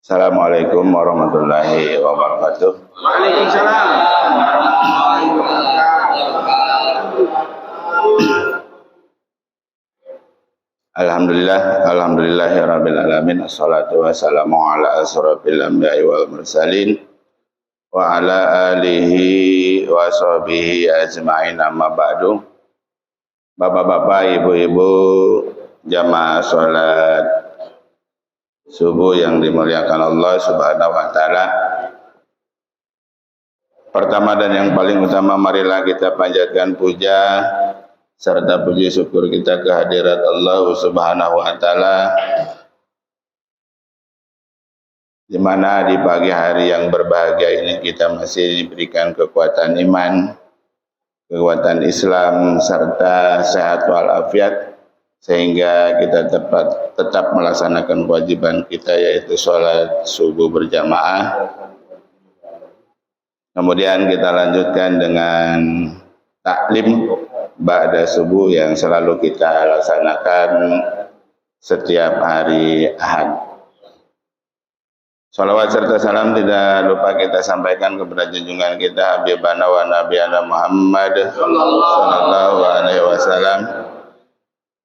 Assalamualaikum warahmatullahi wabarakatuh. Waalaikumsalam. Alhamdulillahirabbil alamin. Assalatu wassalamu ala asrofil anbiya'i wal mursalin wa ala alihi wa sahbihi ajma'in, amma ba'du. Bapak-bapak, ibu-ibu, jamaah salat subuh yang dimuliakan Allah Subhanahu wa taala. Pertama dan yang paling utama, marilah kita panjatkan puja serta puji syukur kita kehadirat Allah Subhanahu wa taala, di mana di pagi hari yang berbahagia ini kita masih diberikan kekuatan iman, kekuatan Islam serta sehat walafiat, sehingga kita tetap melaksanakan kewajiban kita, yaitu sholat subuh berjamaah. Kemudian kita lanjutkan dengan taklim ba'da subuh yang selalu kita laksanakan setiap hari Ahad. Salawat serta salam tidak lupa kita sampaikan kepada junjungan kita Habibana wa Nabiyana Muhammad sallallahu alaihi wasallam,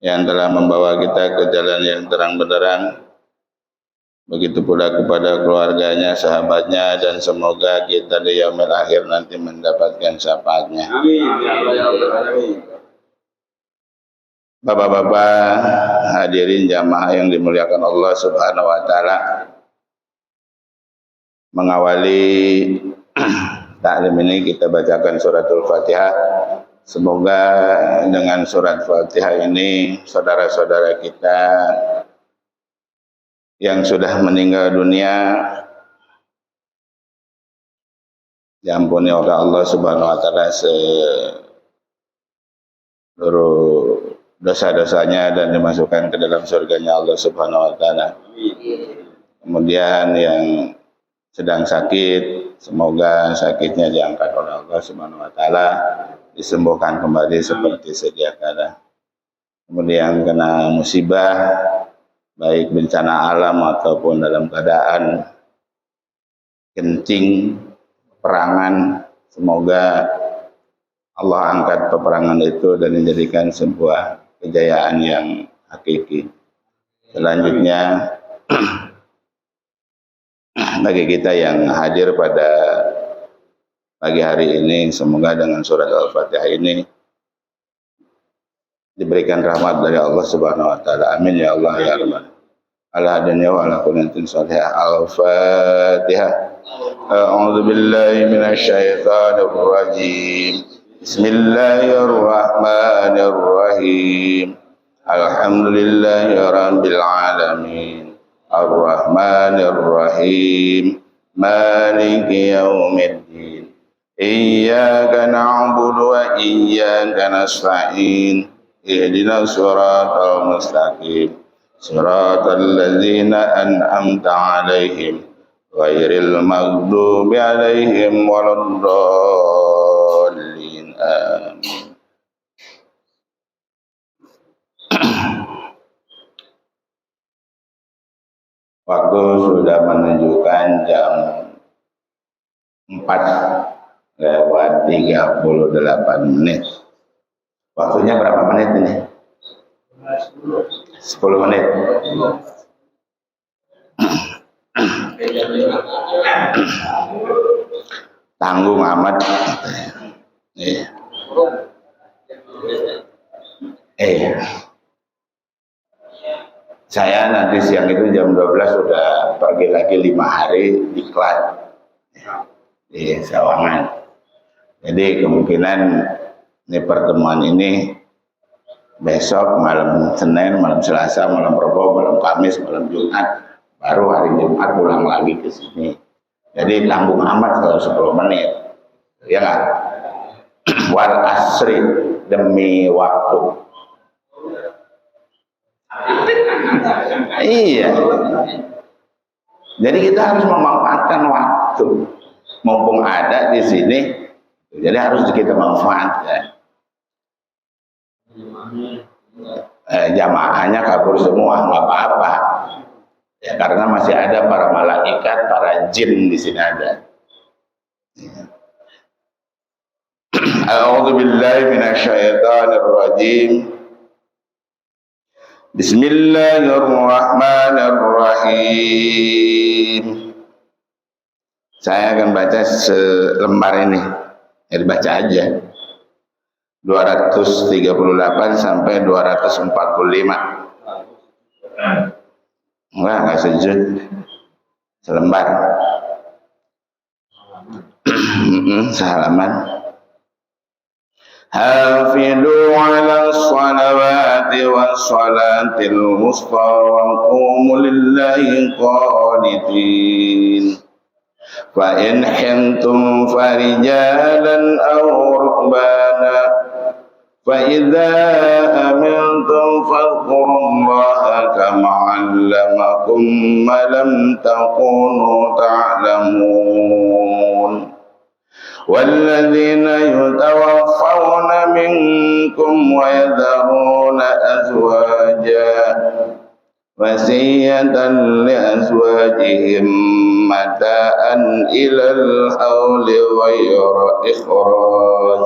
yang telah membawa kita ke jalan yang terang benderang. Begitu pula kepada keluarganya, sahabatnya, dan semoga kita di yaumil akhir nanti mendapatkan syafaatnya. Amin. Ya Allah. Amin. Bapak-bapak, hadirin jamaah yang dimuliakan Allah Subhanahu wa taala. Mengawali taklim ini kita bacakan suratul Fatihah. Semoga dengan surat Fatihah ini saudara-saudara kita yang sudah meninggal dunia diampuni oleh Allah Subhanahu wa taala seluruh dosa-dosanya dan dimasukkan ke dalam surganya Allah Subhanahu wa taala. Kemudian yang sedang sakit, semoga sakitnya diangkat oleh Allah Subhanahu wa taala, disembuhkan kembali seperti sedia kala. Kemudian kena musibah, baik bencana alam ataupun dalam keadaan genting peperangan, semoga Allah angkat peperangan itu dan menjadikan sebuah kejayaan yang hakiki. Selanjutnya bagi kita yang hadir pada pagi hari ini, semoga dengan surat Al-Fatihah ini diberikan rahmat dari Allah Subhanahu wa taala. Amin ya Allah ya Rabbal alamin. Wa ala kullatin salihah. Al-Fatihah. A'udzu billahi minasyaitonir rajim. Bismillahirrahmanirrahim. Alhamdulillahi rabbil alamin. Ar-Rahmanir Rahim. Maliki yaumiddin. Iyyaka na'budu wa iyyaka nasta'in. Ihdinas siratal mustaqim. Siratal ladzina an'amta 'alaihim ghairil maghdubi 'alaihim waladdallin. Amin. Waktu sudah menunjukkan jam 4:38. Waktunya berapa menit ini? 10 menit. Tanggung amat. Saya nanti siang itu jam 12 sudah pergi lagi 5 hari diklat di Sawangan. Jadi kemungkinan ini pertemuan ini besok malam Senin, malam Selasa, malam Rabu, malam Kamis, malam Jumat, baru hari Jumat pulang lagi ke sini. Jadi tanggung amat kalau 10 menit, ya nggak? Wal asri, demi waktu. Iya. Jadi kita harus memanfaatkan waktu, mumpung ada di sini. Jadi harus kita manfaatkan. Jamaahnya kabur semua, nggak apa-apa. Ya, karena masih ada para malaikat, para jin di sini ada. A'udzu billahi minasyaitonir rajim. Bismillahirrahmanirrahim. Saya akan baca selembar ini. Ya, dibaca aja. 238 sampai 245. Enggak sejud. Selembar. Sehalaman. Hafidu ala salawati wa salatil wusta wa qumu lillahi qanitin. Fa in hintum farijalan aw rukbana fa idza amintum fadhkurullaha kama 'allamakum ma lam takunu ta'lamun. والذين يتوفون منكم ويذرون أزواجا وصية لأزواجهم متاعا إلى الحول غير إخراج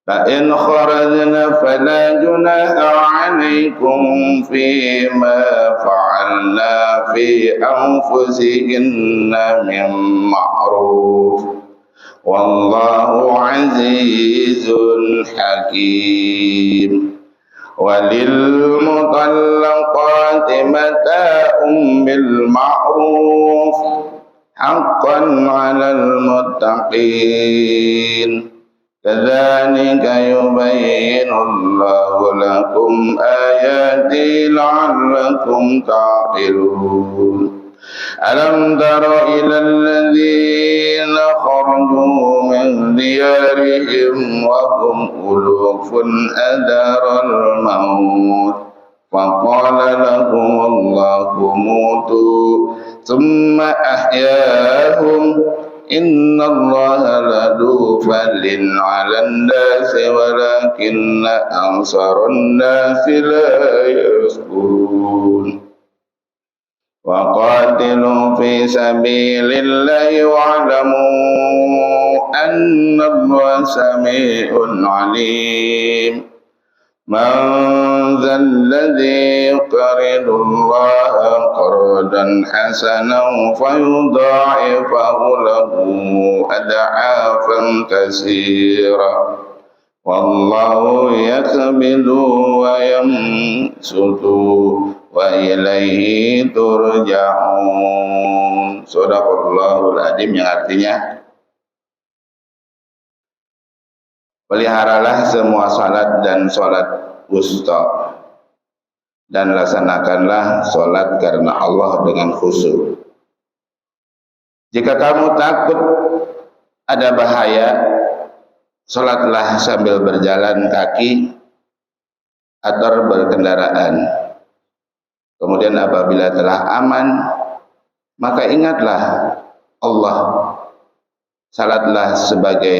فإن خرجنا فلا جناح عليكم فيما فعلنا في أنفسهن من معروف والله عزيز حكيم وللمطلقات متاع بالمعروف حقا على المتقين كذلك يبين الله لكم آياته لعلكم تعقلون ألم تر إلى الذين خرجوا من ديارهم وهم ألوف حذر الموت فقال لهم الله موتوا ثم أحياهم إن الله لذو فضل على الناس ولكن أكثر الناس لا يشكرون وقاتلوا في سبيل الله واعلموا أن الله سميع عليم من ذا الذي يقرض الله قرضا حسنا فيضاعفه له أضعافا كثيرة والله يقبض ويبسط وإليه turja'un. Shadaqallahul adzim, yang artinya peliharalah semua salat dan salat wusta dan laksanakanlah salat karena Allah dengan khusyuk. Jika kamu takut ada bahaya, salatlah sambil berjalan kaki atau berkendaraan. Kemudian apabila telah aman, maka ingatlah Allah. Salatlah sebagai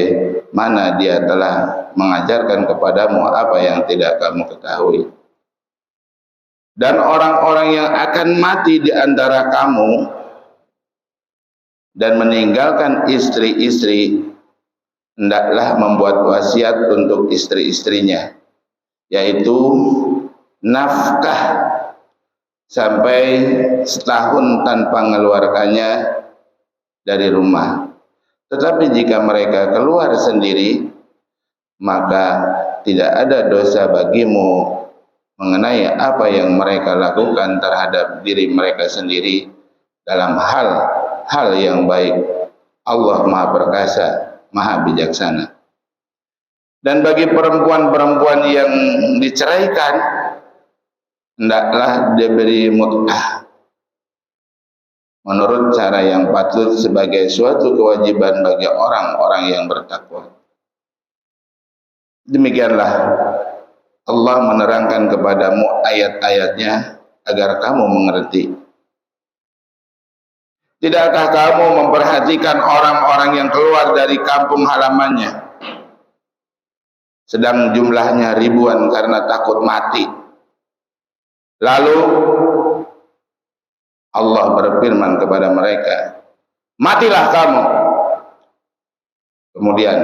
mana Dia telah mengajarkan kepadamu apa yang tidak kamu ketahui. Dan orang-orang yang akan mati di antara kamu dan meninggalkan istri-istri, hendaklah membuat wasiat untuk istri-istrinya, yaitu nafkah sampai setahun tanpa mengeluarkannya dari rumah. Tetapi jika mereka keluar sendiri, maka tidak ada dosa bagimu mengenai apa yang mereka lakukan terhadap diri mereka sendiri dalam hal yang baik. Allah Maha Perkasa, Maha Bijaksana. Dan bagi perempuan-perempuan yang diceraikan, hendaklah diberi mut'ah menurut cara yang patut sebagai suatu kewajiban bagi orang-orang yang bertakwa. Demikianlah Allah menerangkan kepadamu ayat-ayatnya agar kamu mengerti. Tidakkah kamu memperhatikan orang-orang yang keluar dari kampung halamannya, sedang jumlahnya ribuan karena takut mati? Lalu Allah berfirman kepada mereka, matilah kamu. Kemudian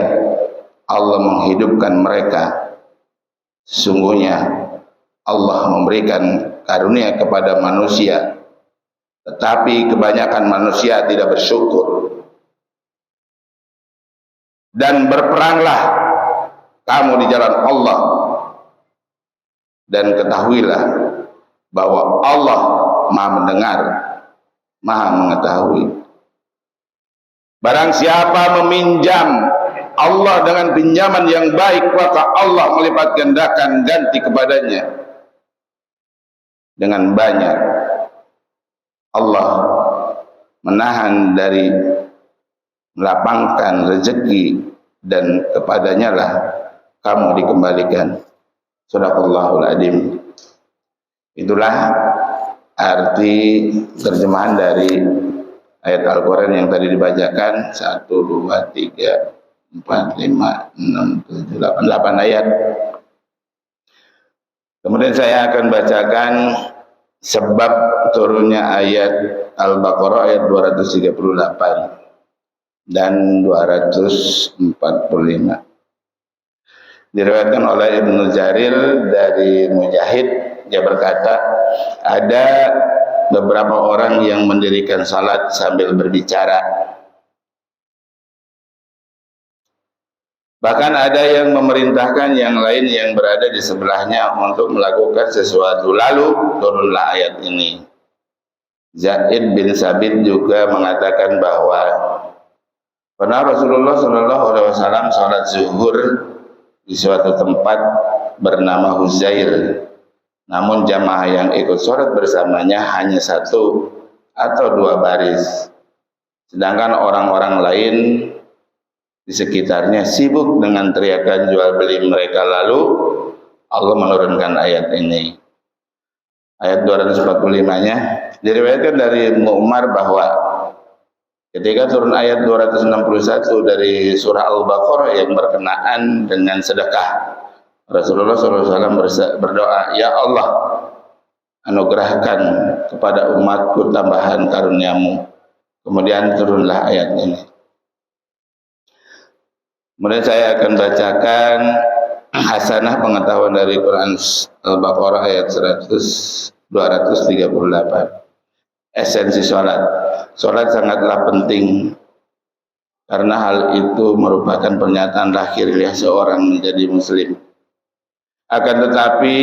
Allah menghidupkan mereka. Sesungguhnya Allah memberikan karunia kepada manusia, tetapi kebanyakan manusia tidak bersyukur. Dan berperanglah kamu di jalan Allah, dan ketahuilah bahwa Allah Maha mendengar, Maha mengetahui. Barang siapa meminjam Allah dengan pinjaman yang baik, maka Allah melipat gandakan ganti kepadanya dengan banyak. Allah menahan dari melapangkan rezeki, dan kepadanya lah kamu dikembalikan. Shadaqallahul adzim. Itulah arti terjemahan dari ayat Al-Quran yang tadi dibacakan. 1, 2, 3, 4, 5, 6, 7, 8 ayat. Kemudian saya akan bacakan sebab turunnya ayat Al-Baqarah ayat 238 dan 245. Diriwayatkan oleh Ibnu Jarir dari Mujahid, dia berkata, ada beberapa orang yang mendirikan salat sambil berbicara. Bahkan ada yang memerintahkan yang lain yang berada di sebelahnya untuk melakukan sesuatu. Lalu turunlah ayat ini. Zaid bin Sabit juga mengatakan bahwa pernah Rasulullah SAW salat zuhur di suatu tempat bernama Huzair. Namun jamaah yang ikut salat bersamanya hanya 1 atau 2 baris. Sedangkan orang-orang lain di sekitarnya sibuk dengan teriakan jual beli mereka. Lalu Allah menurunkan ayat ini. Ayat 245-nya diriwayatkan dari Umar bahwa ketika turun ayat 261 dari surah Al-Baqarah yang berkenaan dengan sedekah, Rasulullah SAW berdoa, ya Allah, anugerahkan kepada umatku tambahan karuniamu. Kemudian turunlah ayat ini. Kemudian saya akan bacakan hasanah pengetahuan dari Quran Al-Baqarah ayat 238. Esensi sholat. Sholat sangatlah penting karena hal itu merupakan pernyataan lahiriah seorang menjadi muslim. Akan tetapi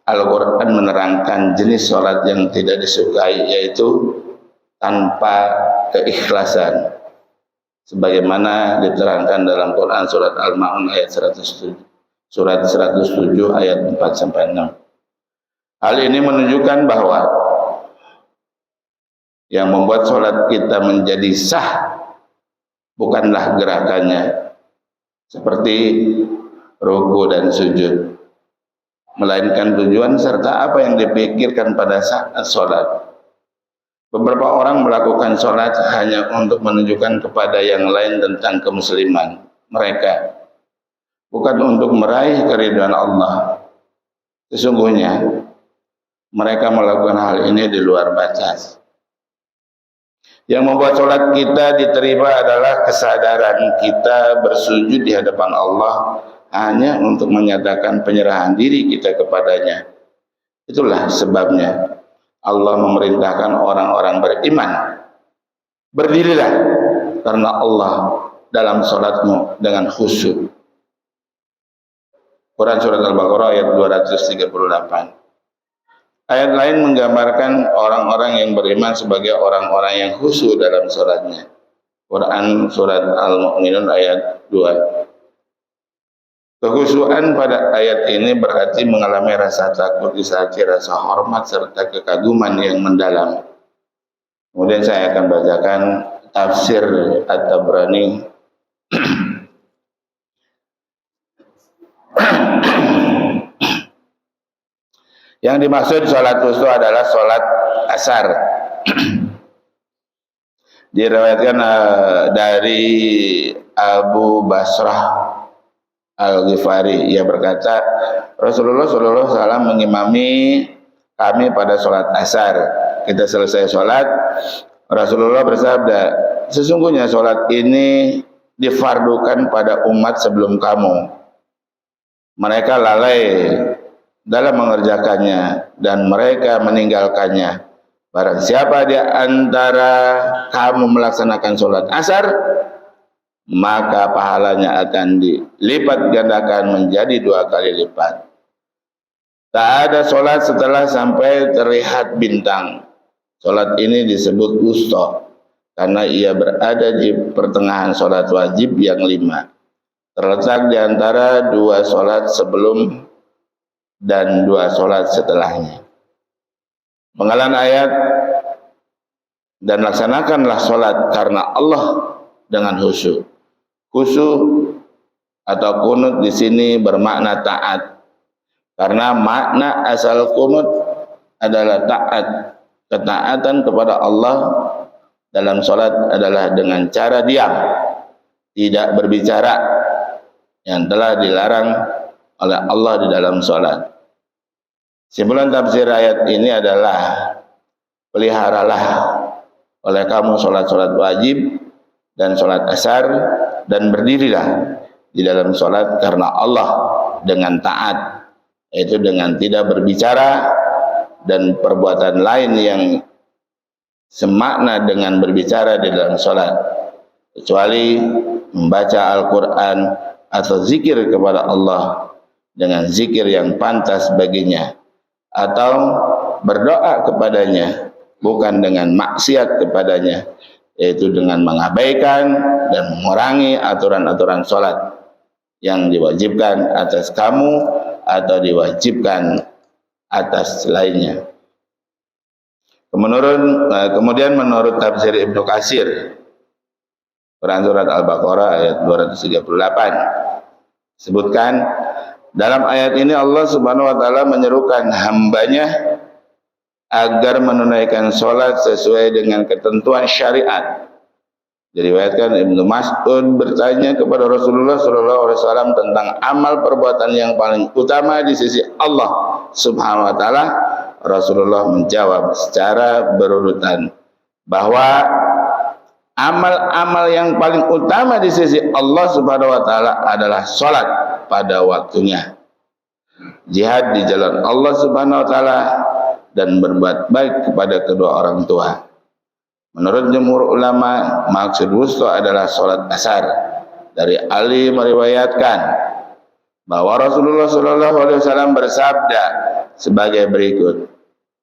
Al-Quran menerangkan jenis sholat yang tidak disukai, yaitu tanpa keikhlasan, sebagaimana diterangkan dalam Quran surat Al-Ma'un ayat 107, surat 107 ayat 4-6. Hal ini menunjukkan bahwa yang membuat sholat kita menjadi sah bukanlah gerakannya seperti ruku dan sujud, melainkan tujuan serta apa yang dipikirkan pada saat sholat. Beberapa orang melakukan sholat hanya untuk menunjukkan kepada yang lain tentang kemusliman mereka, bukan untuk meraih keridhaan Allah. Sesungguhnya mereka melakukan hal ini di luar batas. Yang membuat sholat kita diterima adalah kesadaran kita bersujud di hadapan Allah hanya untuk menyatakan penyerahan diri kita kepadanya. Itulah sebabnya Allah memerintahkan orang-orang beriman, berdirilah karena Allah dalam sholatmu dengan khusyuk. Quran surat Al-Baqarah ayat 238. Ayat lain menggambarkan orang-orang yang beriman sebagai orang-orang yang khusyuk dalam sholatnya. Quran surat Al-Mu'minun ayat 2. Kekhusyukan pada ayat ini berarti mengalami rasa takut disertai rasa hormat serta kekaguman yang mendalam. Kemudian saya akan bacakan tafsir At-Tabrani. Yang dimaksud sholat wustu adalah sholat asar. Diriwayatkan dari Abu Basrah Al-Ghifari, ia berkata, Rasulullah SAW mengimami kami pada sholat asar. kita selesai sholat, Rasulullah bersabda, sesungguhnya sholat ini difardukan pada umat sebelum kamu. Mereka lalai dalam mengerjakannya dan mereka meninggalkannya. Barang siapa di antara kamu melaksanakan sholat asar, maka pahalanya akan dilipat gandakan menjadi 2 kali lipat. Tak ada sholat setelah sampai terlihat bintang. Sholat ini disebut wusta karena ia berada di pertengahan sholat wajib yang 5, terletak di antara 2 sholat sebelum dan 2 sholat setelahnya. Penggalan ayat, dan laksanakanlah sholat karena Allah dengan khusyuk. Khusyuk atau kunut di sini bermakna taat, karena makna asal kunut adalah taat. Ketaatan kepada Allah dalam sholat adalah dengan cara diam, tidak berbicara, yang telah dilarang oleh Allah di dalam sholat. Simpulan tafsir ayat ini adalah, peliharalah oleh kamu sholat-sholat wajib dan sholat asar, dan berdirilah di dalam sholat karena Allah dengan taat, yaitu dengan tidak berbicara dan perbuatan lain yang semakna dengan berbicara di dalam sholat, kecuali membaca Al-Quran atau zikir kepada Allah dengan zikir yang pantas baginya, atau berdoa kepadanya bukan dengan maksiat kepadanya, yaitu dengan mengabaikan dan mengurangi aturan-aturan sholat yang diwajibkan atas kamu atau diwajibkan atas lainnya. Kemudian menurut tafsir Ibnu Katsir, Quran surat Al-Baqarah ayat 238, sebutkan dalam ayat ini Allah Subhanahu wa taala menyerukan hambanya agar menunaikan sholat sesuai dengan ketentuan syariat. Diriwayatkan Ibnu Mas'ud bertanya kepada Rasulullah SAW tentang amal perbuatan yang paling utama di sisi Allah Subhanahu wa taala. Rasulullah menjawab secara berurutan bahwa amal-amal yang paling utama di sisi Allah Subhanahu wa taala adalah sholat pada waktunya, jihad di jalan Allah Subhanahu wa taala, dan berbuat baik kepada kedua orang tua. Menurut jumhur ulama, maksud wusta adalah sholat asar. Dari Ali meriwayatkan bahwa Rasulullah SAW bersabda sebagai berikut,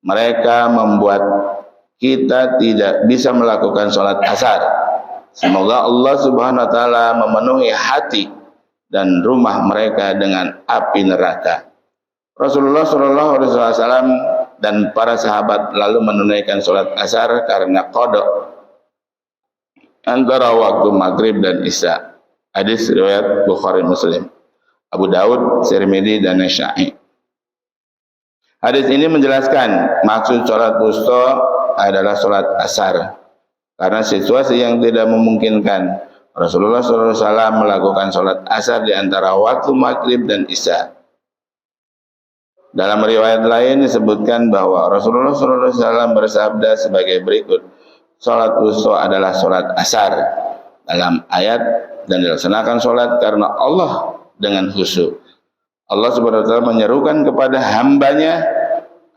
mereka membuat kita tidak bisa melakukan sholat asar. Semoga Allah Subhanahu wa taala memenuhi hati dan rumah mereka dengan api neraka. Rasulullah SAW dan para sahabat lalu menunaikan sholat asar karena qada antara waktu maghrib dan isya. Hadis riwayat Bukhari Muslim, Abu Daud, Tirmidzi, dan Nasa'i. Hadis ini menjelaskan maksud sholat wusta adalah sholat asar karena situasi yang tidak memungkinkan. Rasulullah SAW melakukan sholat asar di antara waktu maghrib dan isya. Dalam riwayat lain disebutkan bahwa Rasulullah SAW bersabda sebagai berikut, sholat wusta adalah sholat asar dalam ayat, dan dilaksanakan sholat karena Allah dengan khusyuk. Allah Subhanahu wa taala menyerukan kepada hambanya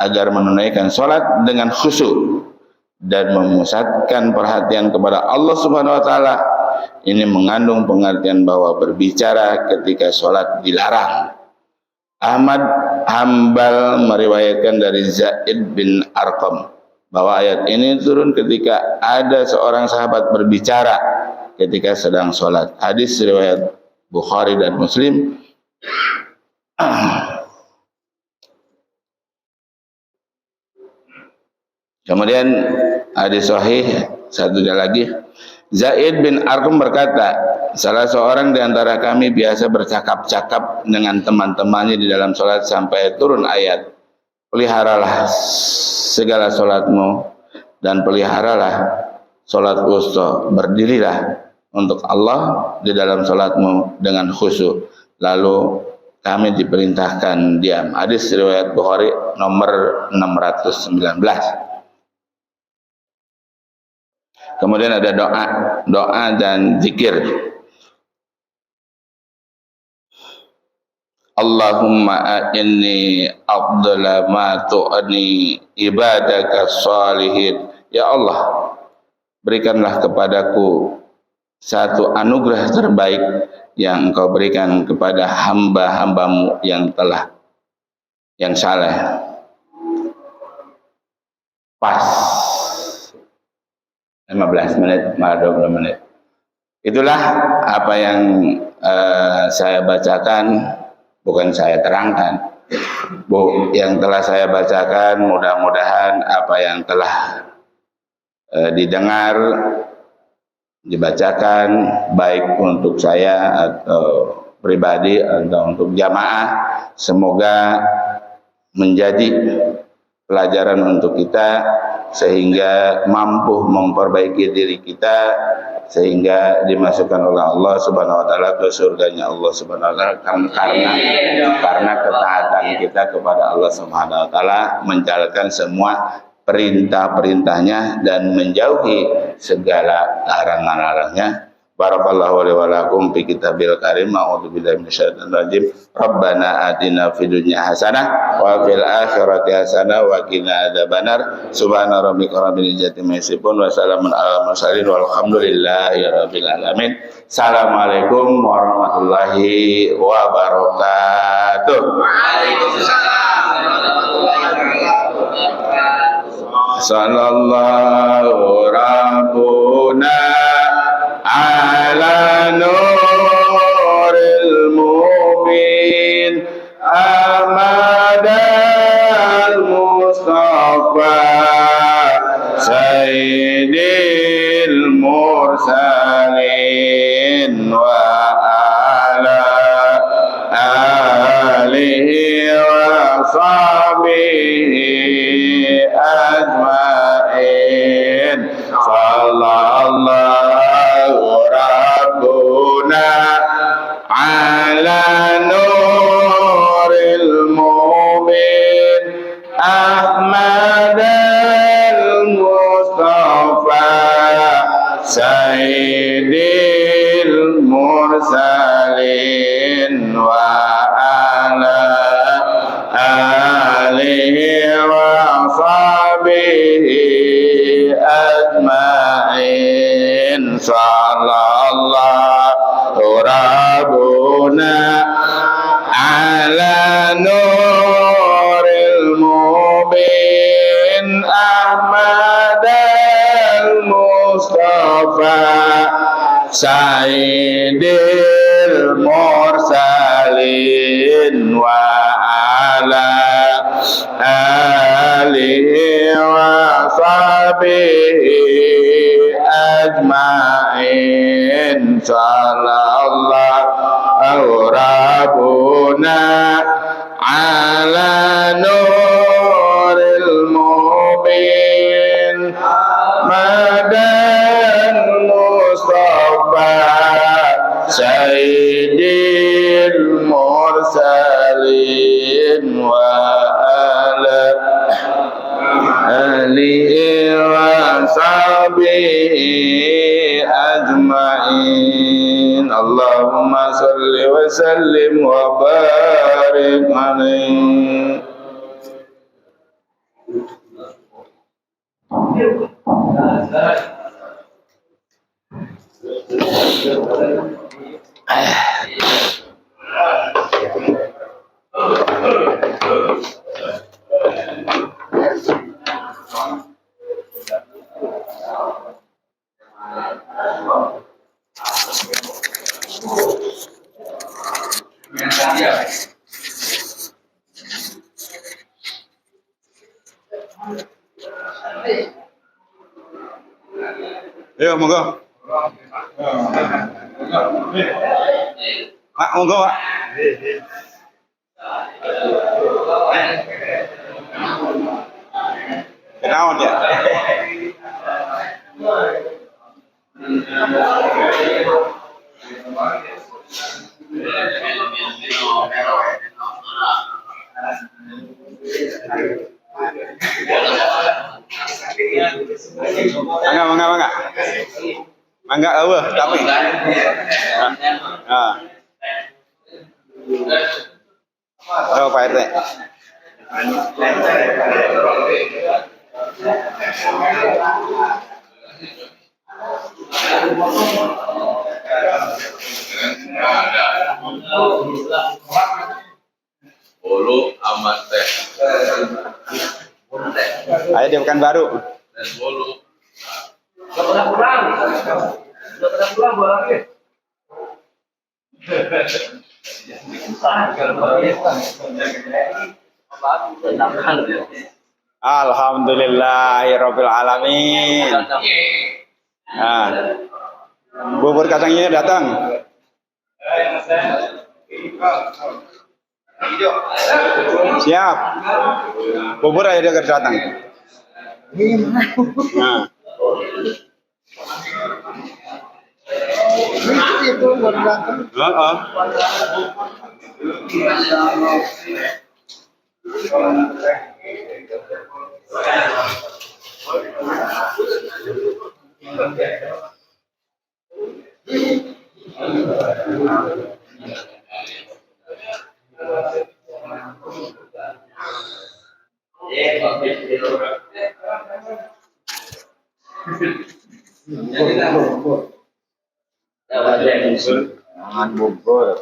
agar menunaikan sholat dengan khusyuk dan memusatkan perhatian kepada Allah Subhanahu wa taala. Ini mengandung pengertian bahwa berbicara ketika sholat dilarang. Ahmad Hambal meriwayatkan dari Zaid bin Arqam bahwa ayat ini turun ketika ada seorang sahabat berbicara ketika sedang sholat. Hadis riwayat Bukhari dan Muslim. Kemudian hadis sahih satunya lagi, Zaid bin Arqam berkata, salah seorang di antara kami biasa bercakap-cakap dengan teman-temannya di dalam sholat sampai turun ayat, peliharalah segala sholatmu dan peliharalah sholat wusta, berdirilah untuk Allah di dalam sholatmu dengan khusyuk. Lalu kami diperintahkan diam. Hadis riwayat Bukhari nomor 619. Kemudian ada doa dan zikir. Allahumma inni afdala ma tu'ni ibadaka salihin. Ya Allah, berikanlah kepadaku satu anugerah terbaik yang Engkau berikan kepada hamba-hambamu yang saleh. Pas 15 menit, malah 20 menit. Itulah apa yang saya bacakan, bukan saya terangkan. Yang telah saya bacakan, mudah-mudahan apa yang telah didengar, dibacakan, baik untuk saya atau pribadi atau untuk jamaah, semoga menjadi pelajaran untuk kita sehingga mampu memperbaiki diri kita, sehingga dimasukkan oleh Allah Subhanahu wa taala ke surganya Allah Subhanahu wa taala karena ketaatan kita kepada Allah Subhanahu wa taala, menjalankan semua perintah-perintahnya dan menjauhi segala larangan-larangannya. Barakallahu li wa lakum fi kitabil karim. A'udzubillahi minasyaitonir rajim. Rabbana atina fid dunya hasanah wa fil akhirati hasanah wa qina adzabannar. Subhana rabbika rabbil izzati amma yasifun wa salamun alal mursalin walhamdulillahi rabbil alamin. Assalamualaikum warahmatullahi wabarakatuh. Waalaikumsalam warahmatullahi wabarakatuh. Sallallahu rabbuna ala nuril mubin Ahmad al-Mustafa Sayyidil mursalin wa ala alihi wa sahbihi ajma'in. Sallallahu ala nuril mubin Ahmad al-Mustafa Sayyidil mursalin wa ala alihi wa sahbihi ajma'in. Sallallahu rabbuna ala nuril mubin Ahmad al-Mustafa Sayyidil mursalin wa ala alihi wa sahbihi ajma'in. Sallallahu rabbuna ala nuril mubin Ahmadal Mustafa Sayyidil mursalin wa ala alihi wa sahbihi ajma'in. Allahumma salli wa sallim wa barik alaihi. Ayo, monggo. Mak, monggo, Pak. Kenaon ya? Mangga. Mangga eueuh tapi. Nah. Oh, Pak RT. Bolu amat teh. Ayo di Pekanbaru. Dan bolu. Gak pernah pulang bolanya. Alhamdulillahirabbil alamin. Nah. Bubur kacangnya datang. Siap. Bubur aja dia datang. Nah. Heeh. Jangan bubur.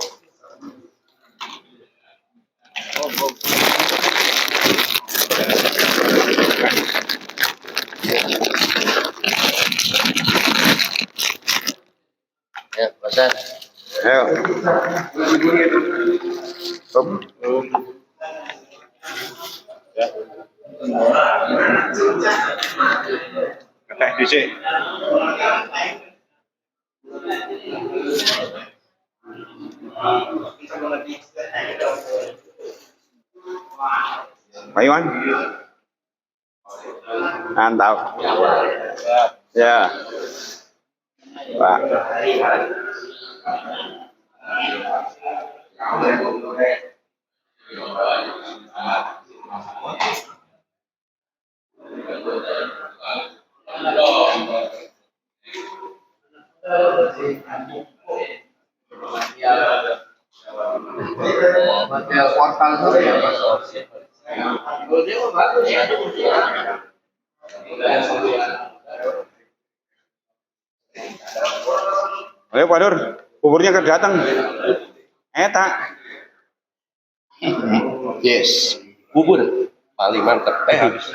Ya, pesan. Ayo. Hop. Ya. Teh dhisik. Pak Iwan. Mantap. Ya. Pak. Ayo Pak Dur, buburnya kedatang. Eta. Yes. Bubur paling mantep teh habis.